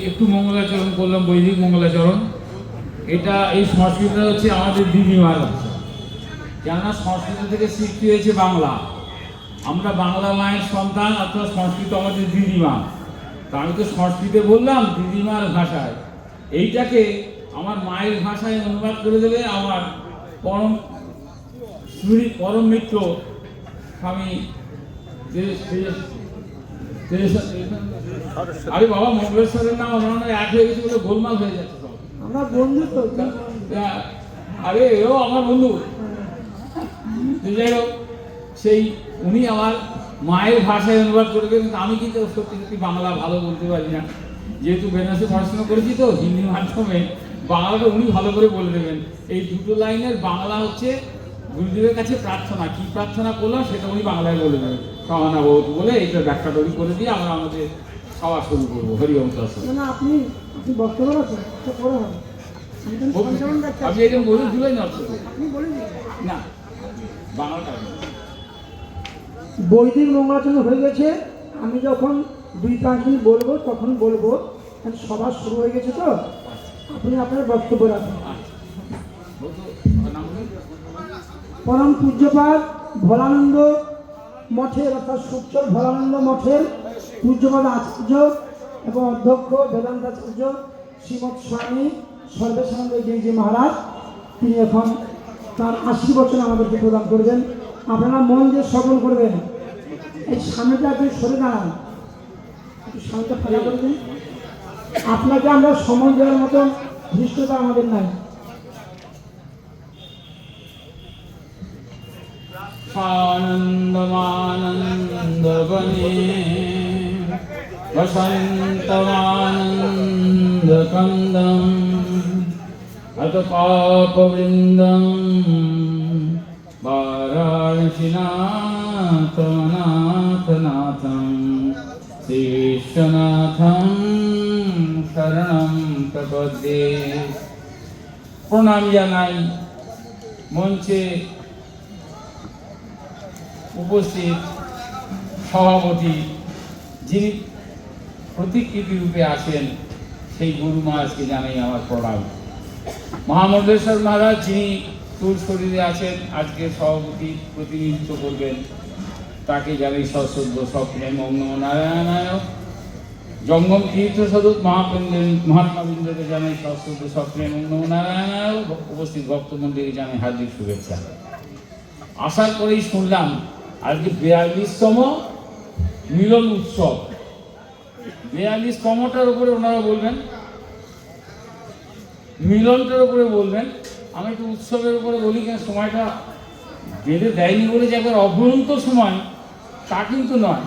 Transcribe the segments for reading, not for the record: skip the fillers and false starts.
একটু মঙ্গলাচরণ করলাম, বৈদিক মঙ্গলাচরণ। এটা এই সংস্কৃত হচ্ছে আমাদের দিদিমার ভাষা, কেননা সংস্কৃত থেকে সৃষ্টি হয়েছে বাংলা। আমরা বাংলা মায়ের সন্তান, অথবা সংস্কৃত আমাদের দিদিমা। তা আমি তো সংস্কৃতে বললাম দিদিমার ভাষায়, এইটাকে আমার মায়ের ভাষায় অনুবাদ করে দেবে আমার পরম মিত্র স্বামী। আরে বাবা, মঙ্গলেশ্বরের নাম আমার এক হয়ে গেছে বলে গোলমাল হয়ে যাচ্ছে সব। আমরা বন্ধু তো। আরে এও আমার বন্ধু। যাই হোক, সেই উনি আমার মায়ের ভাষায় অনুবাদ করে দেবেন। আমি কিন্তু সত্যি সত্যি বাংলা ভালো বলতে পারি না, যেহেতু বেনারসে পড়াশোনা করেছি তো হিন্দি মাধ্যমে, বাংলাটা উনি ভালো করে বলে দেবেন। এই দুটো লাইনের বাংলা হচ্ছে গুরুদেবের কাছে প্রার্থনা, কি প্রার্থনা করলাম সেটা উনি বাংলায় বলে দেবেন। সহানা বহুত বলে এইটা ব্যাখ্যা তৈরি করে দিয়ে আমরা আমাদের খাওয়া শুরু করবো। হরি ওম তৎসৎ। আপনি বক্তব্য রাখেন, পরে হবে। আপনি এটা বলে দিলেন না, বাংলাটা বৈদিক মঙ্গলাচরণ হয়ে গেছে। আমি যখন 2-5 মিনিট বলবো তখন বলবো, সভা শুরু হয়ে গেছে তো আপনি আপনার বক্তব্য রাখেন। পরম পূজ্যপাদ ভোলানন্দ মঠের অর্থাৎ সুকচর ভোলানন্দ মঠের পূজ্যপাদ আচার্য এবং অধ্যক্ষ বেদান্তাচার্য শ্রীমৎ স্বামী সর্বেশানন্দ গিরিজি মহারাজ, তিনি এখন তার 80 বছর আমাদেরকে প্রদান করবেন। আপনারা মন দিয়ে শ্রবণ করবেন। এই স্বামীটা আপনি সরে দাঁড়ান, একটু স্বামীটা ফাঁকা করে দিন। আপনাকে আমরা সময় দেওয়ার মতো ধৃষ্টতা আমাদের নাই। আনন্দমানন্দবনে বসন্তমানন্দকন্দম অত পাপবৃন্দম বারাণসীনাথনাথনাথম শ্রীবিশ্বনাথম শরণম প্রপদ্যে। প্রণাম জানাই মঞ্চে উপস্থিত সভাপতি, যিনি প্রতিকৃতি রূপে আছেন সেই গুরু মহারাজকে জানাই আমার প্রণাম। মহামন্ডলেশ্বর মহারাজ, যিনি তোর শরীরে আছেন, আজকে সভাপতি প্রতিনিধিত্ব করবেন, তাকে জানাই সশ্রদ্ধ সপ্রেম ওম নমো নারায়ণায়। জঙ্গম তীর্থ স্বরূপ মহাত্মাবৃন্দকে জানাই সশ্রদ্ধ সপ্রেম ওম নমো নারায়ণায়। উপস্থিত ভক্তমণ্ডলীকে জানাই হার্দিক শুভেচ্ছা। আশা করেই শুনলাম আজকে 42তম মিলন উৎসব। 42তমটার উপরে ওনারা বলবেন, মিলনটার উপরে বলবেন। আমি একটু উৎসবের উপরে বলি, কেন সময়টা বেঁধে দেয়নি বলে যে একবার অভ্যন্ত সময়, তা কিন্তু নয়।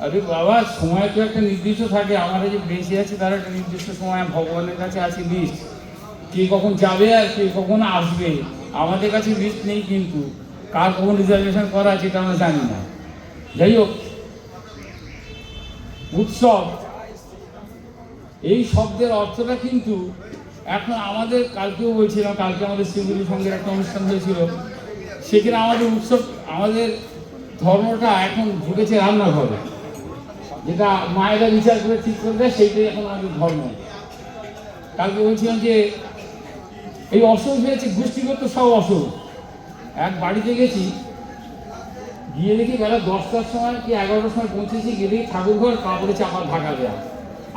আরে বাবা, সময় তো একটা নির্দিষ্ট থাকে। আমার যে বেঁচে আছে তার একটা নির্দিষ্ট সময় ভগবানের কাছে আছে লিস্ট, কে কখন যাবে আর কে কখন আসবে। আমাদের কাছে লিস্ট নেই, কিন্তু কার কখন রিজার্ভেশন করা আছে এটা আমরা জানি না। যাই হোক, উৎসব এই শব্দের অর্থটা কিন্তু এখন আমাদের, কালকেও বলছিলাম, কালকে আমাদের শিলিগুড়ি সঙ্গে একটা অনুষ্ঠান হয়েছিল, সেখানে আমাদের উৎসব, আমাদের ধর্মটা এখন ঢুকেছে রান্নাঘরে, যেটা মায়েরা বিচার করে ঠিক করে দেয়, সেইটাই এখন আমাদের ধর্ম। কালকে বলছিলাম যে এই অসুখ হয়েছে, গোষ্ঠীগত সব অসুখ। এক বাড়িতে গেছি, গিয়ে দেখি বেলা 10টার সময় কি 11টার সময় পৌঁছেছি, গিয়ে দেখি ঠাকুর ঘর কাপড়ে চাপা ঢাকা দেওয়া।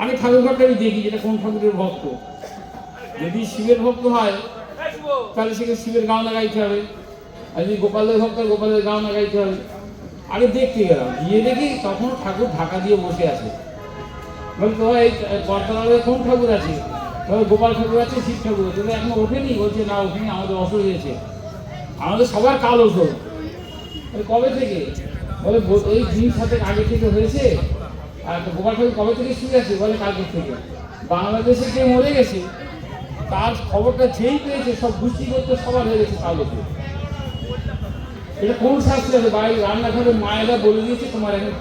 আমি ঠাকুর ঘরটা আমি দেখি যেটা কোন ঠাকুরের ভক্ত। যদি শিবের ভক্ত হয় তাহলে সেখানে শিবের গান লাগাইতে হবে, আর যদি গোপালের ভক্ত হয় গোপালের গান লাগাইতে হবে। আগে দেখতে গেলাম, গিয়ে দেখি তখন ঠাকুর ঢাকা দিয়ে বসে আছে। বলছি তো এই বর্তমানে কোন ঠাকুর আছে? গোপাল ঠাকুর আছে, শিব ঠাকুর আছে। এখন ওঠেনি? বলছে না ওঠেনি, আমাদের অসুখ হয়েছে, আমাদের সবার কাল ওষুধ। কবে থেকে? বলে এই দিন সাথে আগে থেকে হয়েছে, আর গোপাল ঠাকুর কবে থেকে শুরু আছে বলে কালকে থেকে। বাংলাদেশে কে মরে গেছে তার খবরটা যেই পেয়েছে সব গুষ্টি করতে সবার হয়ে গেছে কালকে। এটা কোন শাস্ত্রে আছে? বাইরে রান্নাঘরে মায়েরা বলে দিয়েছে তোমার এখন